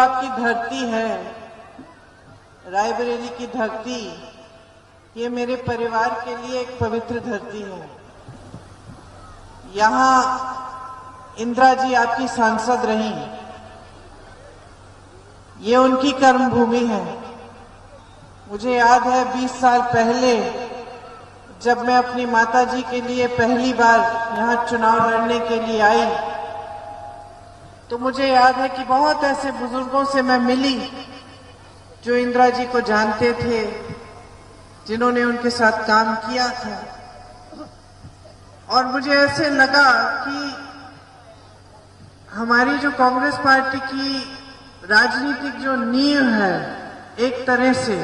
आपकी धरती है, रायबरेली की धरती, ये मेरे परिवार के लिए एक पवित्र धरती है। यहाँ इंदिरा जी आपकी सांसद रही, ये उनकी कर्म भूमि है। मुझे याद है 20 साल पहले जब मैं अपनी माता जी के लिए पहली बार यहाँ चुनाव लड़ने के लिए आई, तो मुझे याद है कि बहुत ऐसे बुजुर्गों से मैं मिली जो इंदिरा जी को जानते थे, जिन्होंने उनके साथ काम किया था। और मुझे ऐसे लगा कि हमारी जो कांग्रेस पार्टी की राजनीतिक जो नींव है, एक तरह से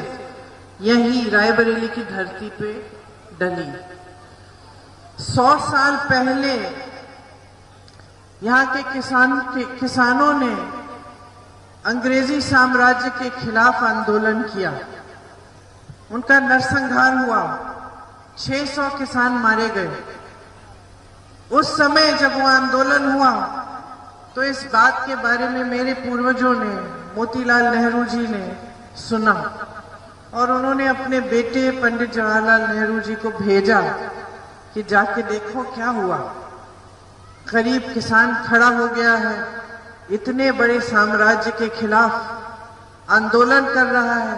यही रायबरेली की धरती पे डली। 100 साल पहले यहाँ के किसानों ने अंग्रेजी साम्राज्य के खिलाफ आंदोलन किया। उनका नरसंहार हुआ, 600 किसान मारे गए। उस समय जब वो आंदोलन हुआ तो इस बात के बारे में मेरे पूर्वजों ने, मोतीलाल नेहरू जी ने सुना और उन्होंने अपने बेटे पंडित जवाहरलाल नेहरू जी को भेजा कि जाके देखो क्या हुआ। गरीब किसान खड़ा हो गया है, इतने बड़े साम्राज्य के खिलाफ आंदोलन कर रहा है,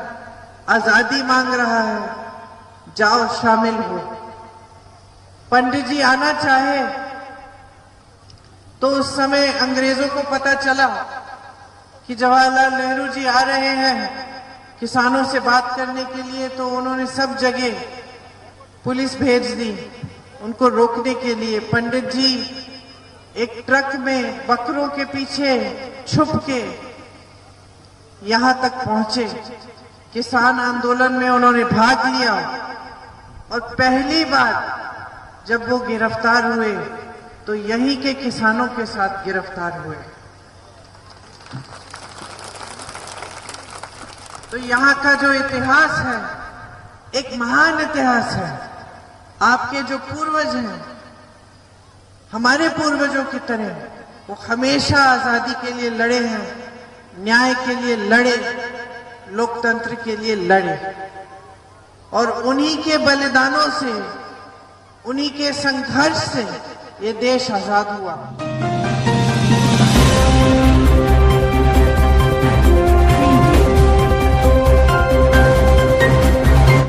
आजादी मांग रहा है, जाओ शामिल हो। पंडित जी आना चाहे तो उस समय अंग्रेजों को पता चला कि जवाहरलाल नेहरू जी आ रहे हैं किसानों से बात करने के लिए, तो उन्होंने सब जगह पुलिस भेज दी उनको रोकने के लिए। पंडित जी एक ट्रक में बकरों के पीछे छुप के यहां तक पहुंचे। किसान आंदोलन में उन्होंने भाग लिया और पहली बार जब वो गिरफ्तार हुए तो यहीं के किसानों के साथ गिरफ्तार हुए। तो यहाँ का जो इतिहास है एक महान इतिहास है। आपके जो पूर्वज हैं, हमारे पूर्वजों की तरह वो हमेशा आजादी के लिए लड़े हैं, न्याय के लिए लड़े, लोकतंत्र के लिए लड़े। और उन्हीं के बलिदानों से, उन्हीं के संघर्ष से ये देश आजाद हुआ।